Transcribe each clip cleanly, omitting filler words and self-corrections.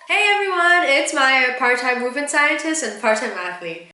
Hey everyone, it's Maya, part-time movement scientist and part-time athlete.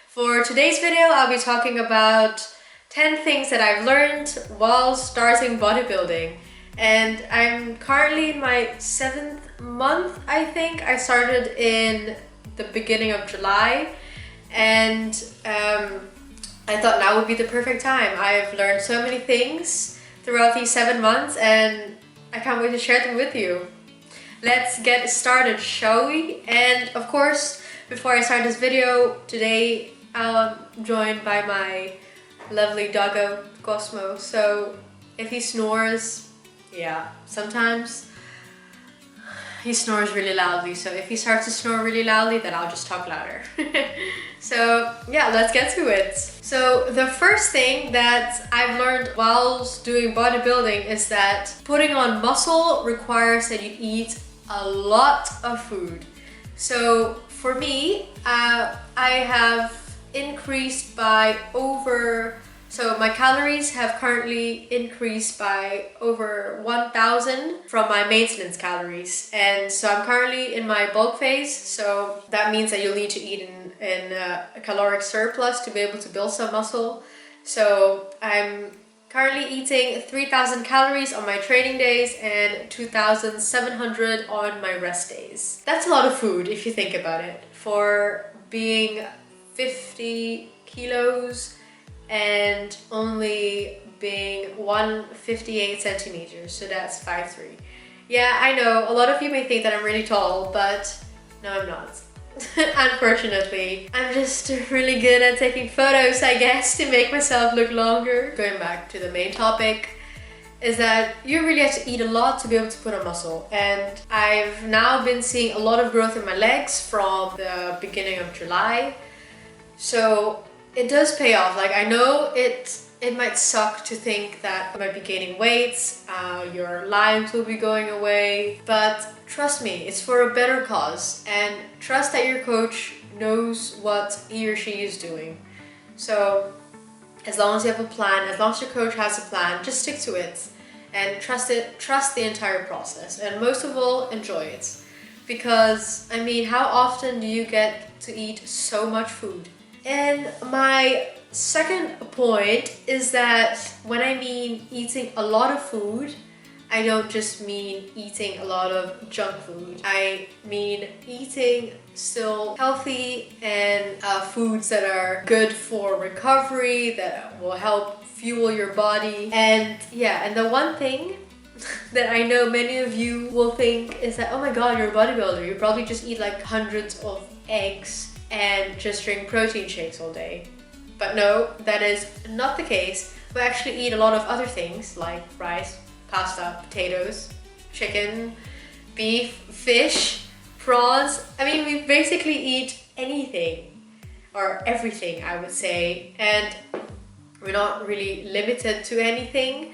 For today's video, I'll be talking about 10 things that I've learned while starting bodybuilding. And I'm currently in my 7th month, I think. I started in the beginning of July. And I thought now would be the perfect time. I've learned so many things throughout these 7 months and I can't wait to share them with you. Let's get started, shall we? And of course, before I start this video, today I'm joined by my lovely doggo, Cosmo. So if he snores, yeah, sometimes he snores really loudly, so if he starts to snore really loudly, then I'll just talk louder. So yeah, let's get to it. So the first thing that I've learned whilst doing bodybuilding is that putting on muscle requires that you eat a lot of food. So for me, I have increased by so my calories have currently increased by over 1,000 from my maintenance calories. And so I'm currently in my bulk phase. So that means that you'll need to eat in a caloric surplus to be able to build some muscle. So I'm currently eating 3,000 calories on my training days and 2,700 on my rest days. That's a lot of food if you think about it. For being 50 kilos and only being 158 centimeters, so that's 5'3". Yeah, I know, a lot of you may think that I'm really tall, but no, I'm not. Unfortunately, I'm just really good at taking photos, I guess, to make myself look longer. Going back to the main topic, is that you really have to eat a lot to be able to put on muscle. And I've now been seeing a lot of growth in my legs from the beginning of July. So it does pay off. Like, I know it might suck to think that you might be gaining weight, your lines will be going away, but trust me, it's for a better cause, and trust that your coach knows what he or she is doing. So as long as you have a plan, as long as your coach has a plan, just stick to it and trust the entire process, and most of all, enjoy it. Because I mean, how often do you get to eat so much food? And my second point is that when I mean eating a lot of food, I don't just mean eating a lot of junk food. I mean eating still healthy and foods that are good for recovery, that will help fuel your body. And yeah, and the one thing that I know many of you will think is that, oh my god, you're a bodybuilder, you probably just eat like hundreds of eggs and just drink protein shakes all day. But no, that is not the case. We actually eat a lot of other things like rice, pasta, potatoes, chicken, beef, fish, prawns. I mean, we basically eat anything or everything, I would say, and we're not really limited to anything.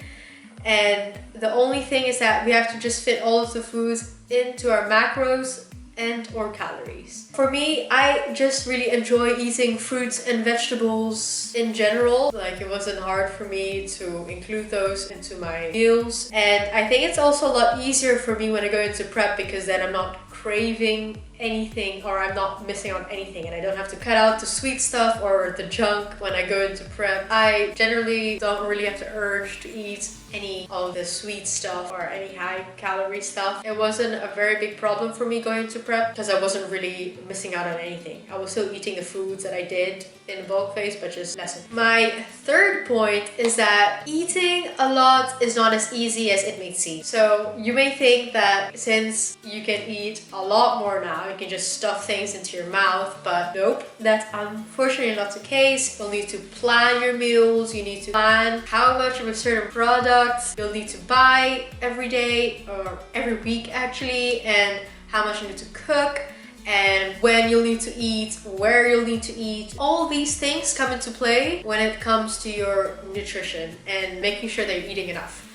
And the only thing is that we have to just fit all of the foods into our macros and or calories. For me, I just really enjoy eating fruits and vegetables in general. Like, it wasn't hard for me to include those into my meals. And I think it's also a lot easier for me when I go into prep, because then I'm not craving anything, or I'm not missing on anything, and I don't have to cut out the sweet stuff or the junk when I go into prep. I generally don't really have the urge to eat any of the sweet stuff or any high calorie stuff. It wasn't a very big problem for me going into prep because I wasn't really missing out on anything. I was still eating the foods that I did in the bulk phase, but just less. My third point is that eating a lot is not as easy as it may seem. So you may think that since you can eat a lot more now, you can just stuff things into your mouth, but nope, that's unfortunately not the case. You'll need to plan your meals, you need to plan how much of a certain product you'll need to buy every day or every week actually, and how much you need to cook, and when you'll need to eat, where you'll need to eat. All these things come into play when it comes to your nutrition and making sure that you're eating enough.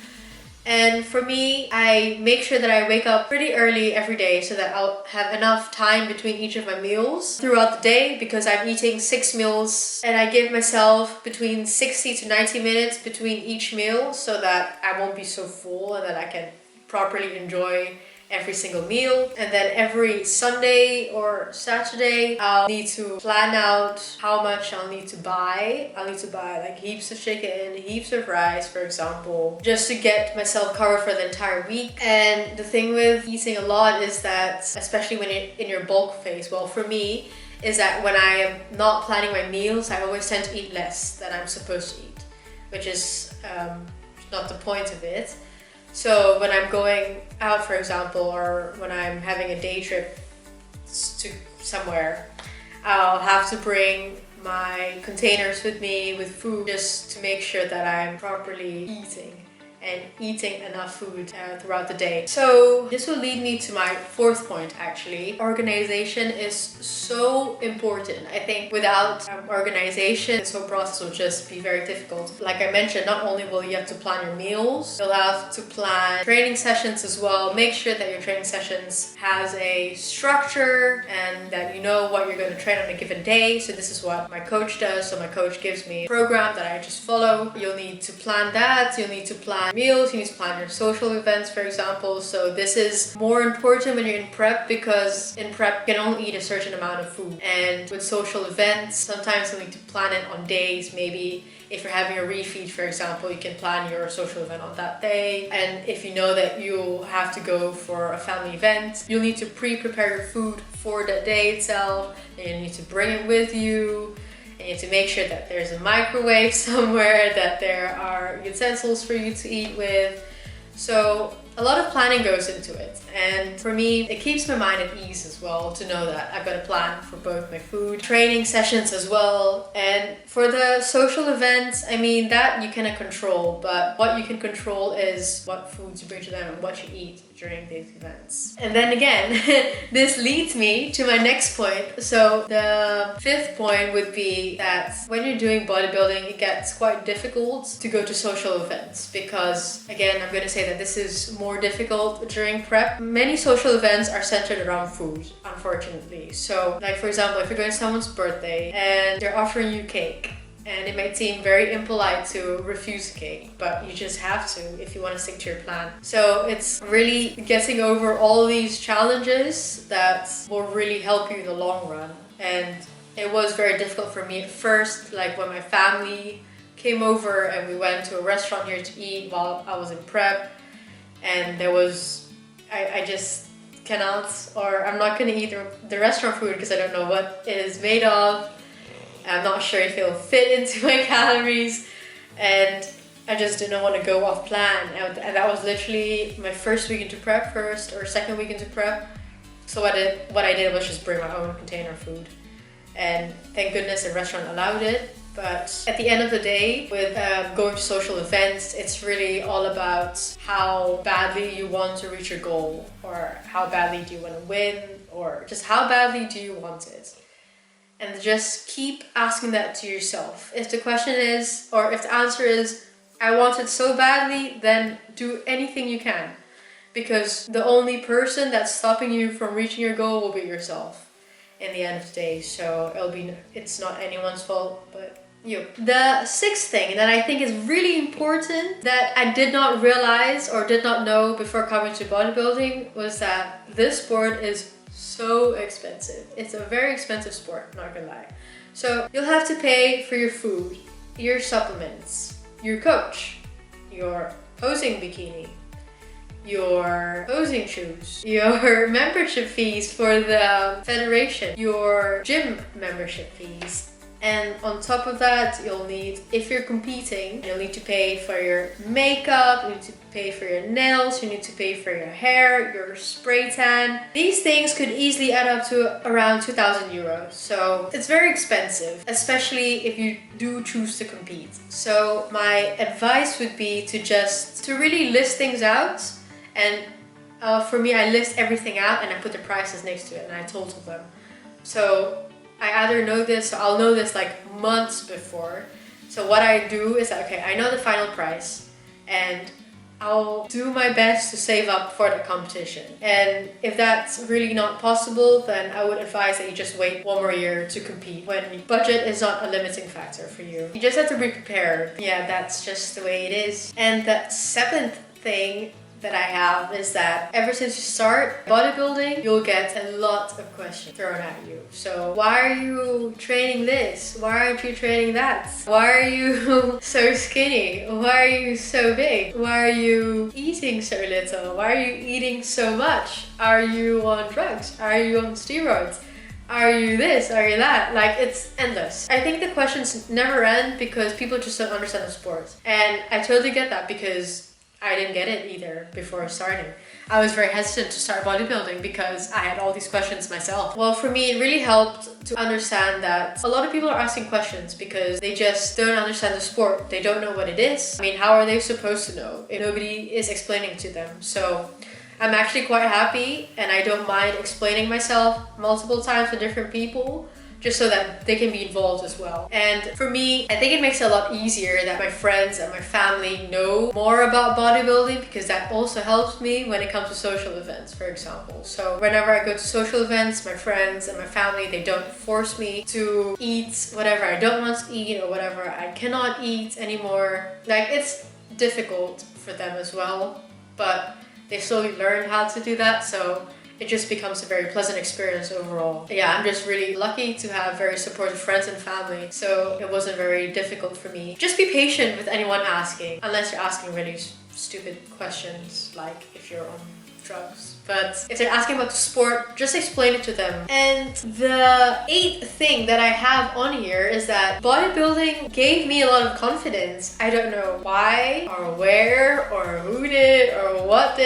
And for me, I make sure that I wake up pretty early every day so that I'll have enough time between each of my meals throughout the day, because I'm eating 6 meals and I give myself between 60 to 90 minutes between each meal so that I won't be so full and that I can properly enjoy every single meal. And then every Sunday or Saturday, I'll need to plan out how much I'll need to buy. I'll need to buy like heaps of chicken, heaps of rice, for example, just to get myself covered for the entire week. And the thing with eating a lot is that, especially when you're in your bulk phase, well, for me, is that when I am not planning my meals, I always tend to eat less than I'm supposed to eat, which is not the point of it. So when I'm going out, for example, or when I'm having a day trip to somewhere, I'll have to bring my containers with me with food just to make sure that I'm properly eating and eating enough food throughout the day. So this will lead me to my fourth point, actually. Organization is so important. I think without organization, this whole process will just be very difficult. Like I mentioned, not only will you have to plan your meals, you'll have to plan training sessions as well. Make sure that your training sessions has a structure and that you know what you're going to train on a given day. So this is what my coach does. So my coach gives me a program that I just follow. You'll need to plan that. You'll need to plan meals, you need to plan your social events, for example. So this is more important when you're in prep, because in prep you can only eat a certain amount of food. And with social events, sometimes you need to plan it on days. Maybe if you're having a refeed, for example, you can plan your social event on that day. And if you know that you'll have to go for a family event, you'll need to pre-prepare your food for that day itself. And you need to bring it with you. And you have to make sure that there's a microwave somewhere, that there are utensils for you to eat with. So a lot of planning goes into it. And for me, it keeps my mind at ease as well to know that I've got a plan for both my food, training sessions as well. And for the social events, I mean, that you cannot control, but what you can control is what foods you bring to them and what you eat during these events. And then again, this leads me to my next point. So the fifth point would be that when you're doing bodybuilding, it gets quite difficult to go to social events, because again, I'm going to say that this is more difficult during prep. Many social events are centered around food, unfortunately. So like, for example, if you're going to someone's birthday and they're offering you cake, and it might seem very impolite to refuse cake, but you just have to if you want to stick to your plan. So it's really getting over all these challenges that will really help you in the long run. And it was very difficult for me at first, like when my family came over and we went to a restaurant here to eat while I was in prep, and there was, I just cannot, or I'm not going to eat the restaurant food because I don't know what it is made of. I'm not sure if it'll fit into my calories, and I just didn't want to go off plan. And that was literally my first week into prep, first or second week into prep. So what I did was just bring my own container food, and thank goodness the restaurant allowed it. But at the end of the day, with going to social events, it's really all about how badly you want to reach your goal, or how badly do you want to win, or just how badly do you want it. And just keep asking that to yourself. If the question is, or if the answer is, I want it so badly, then do anything you can. Because the only person that's stopping you from reaching your goal will be yourself in the end of the day. So it's not anyone's fault, but you. The sixth thing that I think is really important that I did not realize or did not know before coming to bodybuilding was that this sport is so expensive. It's a very expensive sport, not gonna lie. So you'll have to pay for your food, your supplements, your coach, your posing bikini, your posing shoes, your membership fees for the federation, your gym membership fees. And on top of that, you'll need, if you're competing, you'll need to pay for your makeup, you need to pay for your nails, you need to pay for your hair, your spray tan. These things could easily add up to around 2,000 euros. So it's very expensive, especially if you do choose to compete. So my advice would be to really list things out. And for me, I list everything out and I put the prices next to it and I total them. So I either know this, so I'll know this like months before. So what I do is, okay, I know the final price and I'll do my best to save up for the competition. And if that's really not possible, then I would advise that you just wait one more year to compete when budget is not a limiting factor for you. You just have to be prepared. Yeah, that's just the way it is. And the seventh thing that I have is that ever since you start bodybuilding, you'll get a lot of questions thrown at you. So why are you training this? Why aren't you training that? Why are you so skinny? Why are you so big? Why are you eating so little? Why are you eating so much? Are you on drugs? Are you on steroids? Are you this? Are you that? Like, it's endless. I think the questions never end because people just don't understand the sport. And I totally get that because I didn't get it either before starting. I was very hesitant to start bodybuilding because I had all these questions myself. Well, for me, it really helped to understand that a lot of people are asking questions because they just don't understand the sport. They don't know what it is. I mean, how are they supposed to know if nobody is explaining to them? So I'm actually quite happy and I don't mind explaining myself multiple times to different people, just so that they can be involved as well. And for me, I think it makes it a lot easier that my friends and my family know more about bodybuilding, because that also helps me when it comes to social events, for example. So whenever I go to social events, my friends and my family, they don't force me to eat whatever I don't want to eat or whatever I cannot eat anymore. Like, it's difficult for them as well, but they slowly learn how to do that, so it just becomes a very pleasant experience overall. Yeah, I'm just really lucky to have very supportive friends and family, so it wasn't very difficult for me. Just be patient with anyone asking, unless you're asking really stupid questions, like if you're on drugs. But if they're asking about the sport, just explain it to them. And the eighth thing that I have on here is that bodybuilding gave me a lot of confidence. I don't know why or where or who did or what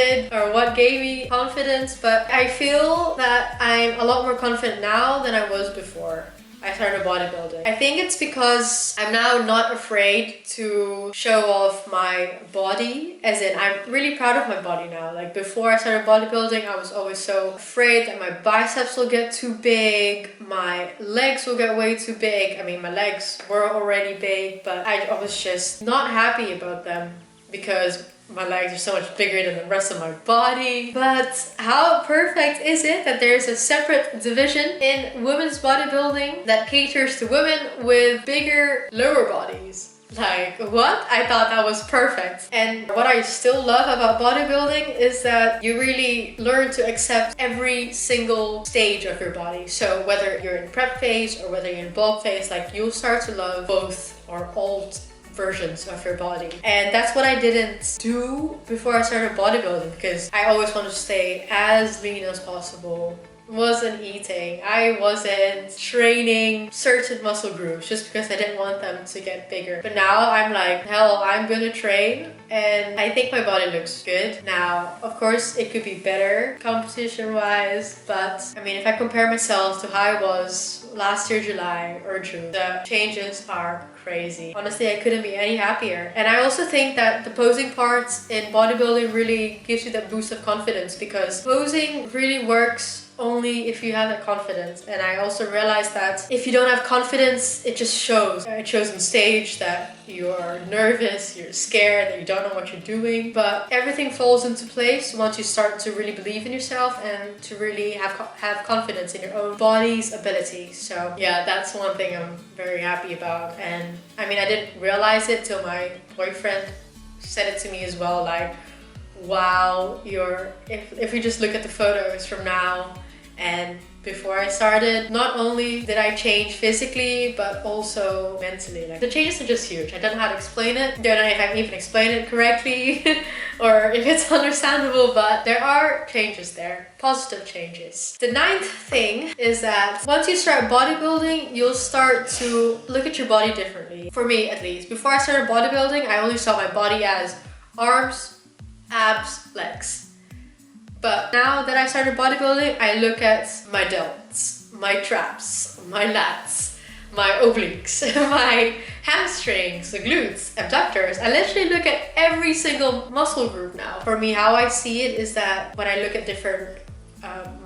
gave me confidence, but I feel that I'm a lot more confident now than I was before I started bodybuilding. I think it's because I'm now not afraid to show off my body, as in I'm really proud of my body now. Like, before I started bodybuilding, I was always so afraid that my biceps will get too big, my legs will get way too big. I mean, my legs were already big, but I was just not happy about them because my legs are so much bigger than the rest of my body. But how perfect is it that there's a separate division in women's bodybuilding that caters to women with bigger lower bodies? Like, what? I thought that was perfect. And what I still love about bodybuilding is that you really learn to accept every single stage of your body. So whether you're in prep phase or whether you're in bulk phase, like, you'll start to love both or all versions of your body. And that's what I didn't do before I started bodybuilding, because I always wanted to stay as lean as possible. Wasn't eating, I wasn't training certain muscle groups just because I didn't want them to get bigger. But now I'm like, hell, I'm gonna train, and I think my body looks good now. Of course, it could be better competition wise, but I mean, if I compare myself to how I was last year July or June, the changes are crazy. Honestly, I couldn't be any happier. And I also think that the posing parts in bodybuilding really gives you that boost of confidence, because posing really works only if you have that confidence. And I also realized that if you don't have confidence, it just shows. It shows on stage that you're nervous, you're scared, that you don't know what you're doing. But everything falls into place once you start to really believe in yourself and to really have confidence in your own body's abilities. So yeah, that's one thing I'm very happy about. And I mean, I didn't realize it till my boyfriend said it to me as well, like, wow, if we just look at the photos from now and before I started, not only did I change physically, but also mentally. Like, the changes are just huge. I don't know how to explain it. Don't know if I can even explain it correctly or if it's understandable, but there are changes there. Positive changes. The ninth thing is that once you start bodybuilding, you'll start to look at your body differently. For me, at least. Before I started bodybuilding, I only saw my body as arms, abs, legs. But now that I started bodybuilding, I look at my delts, my traps, my lats, my obliques, my hamstrings, the glutes, abductors. I literally look at every single muscle group now. For me, how I see it is that when I look at different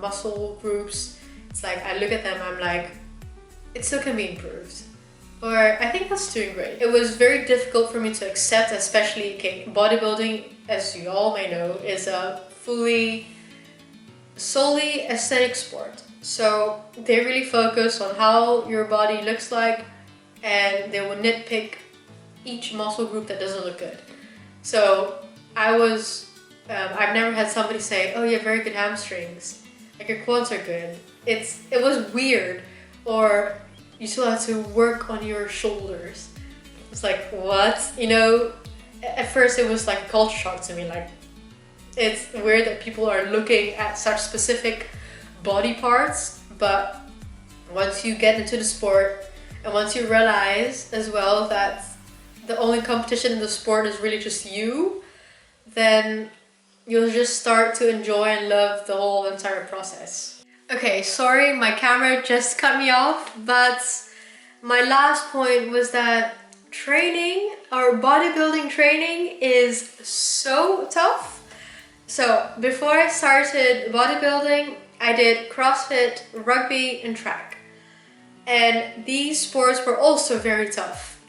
muscle groups, it's like I look at them, I'm like, it still can be improved. or I think that's doing great. It was very difficult for me to accept, especially, okay, bodybuilding, as you all may know, is a solely aesthetic sport. So they really focus on how your body looks like, and they will nitpick each muscle group that doesn't look good. So I've never had somebody say, oh, you have very good hamstrings, like your quads are good. It was weird. Or you still have to work on your shoulders. It's like, what? You know, at first it was like a culture shock to me. Like, it's weird that people are looking at such specific body parts, but once you get into the sport and once you realize as well that the only competition in the sport is really just you, then you'll just start to enjoy and love the whole entire process. Okay, sorry, my camera just cut me off, but my last point was that training, or bodybuilding training, is so tough. So before I started bodybuilding, I did CrossFit, rugby, and track. And these sports were also very tough,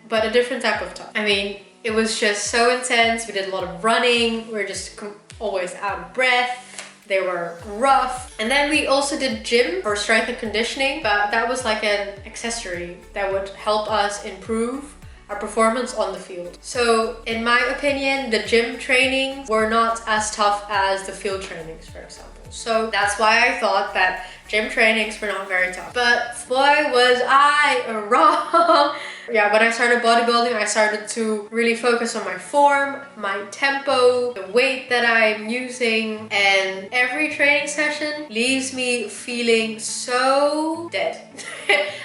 but a different type of tough. I mean, it was just so intense. We did a lot of running. We were just always out of breath. They were rough. And then we also did gym or strength and conditioning, but that was like an accessory that would help us improve our performance on the field. So in my opinion, the gym trainings were not as tough as the field trainings, for example. So that's why I thought that gym trainings were not very tough. But boy, was I wrong. Yeah, when I started bodybuilding, I started to really focus on my form, my tempo, the weight that I'm using, and every training session leaves me feeling so dead.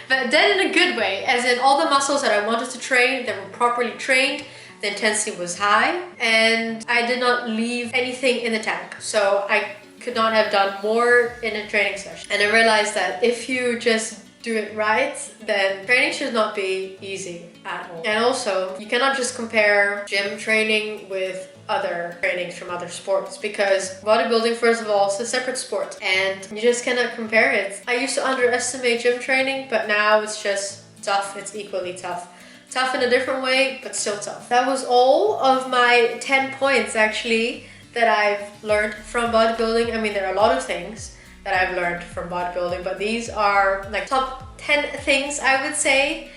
But dead in a good way, as in all the muscles that I wanted to train, that were properly trained, the intensity was high, and I did not leave anything in the tank. So I could not have done more in a training session. And I realized that if you just do it right, then training should not be easy at all. And also, you cannot just compare gym training with other trainings from other sports, because bodybuilding, first of all, is a separate sport and you just cannot compare it. I used to underestimate gym training, but now it's just tough. It's equally tough. Tough in a different way, but still tough. That was all of my 10 points actually that I've learned from bodybuilding. I mean, there are a lot of things that I've learned from bodybuilding, but these are like top 10 things, I would say.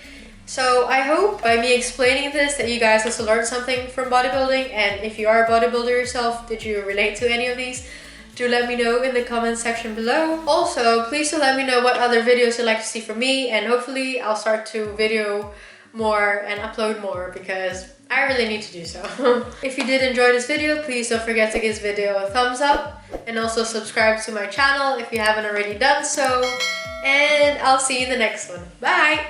So I hope by me explaining this that you guys also learned something from bodybuilding, and if you are a bodybuilder yourself, did you relate to any of these? Do let me know in the comment section below. Also, please do let me know what other videos you'd like to see from me, and hopefully I'll start to video more and upload more, because I really need to do so. If you did enjoy this video, please don't forget to give this video a thumbs up, and also subscribe to my channel if you haven't already done so. And I'll see you in the next one. Bye!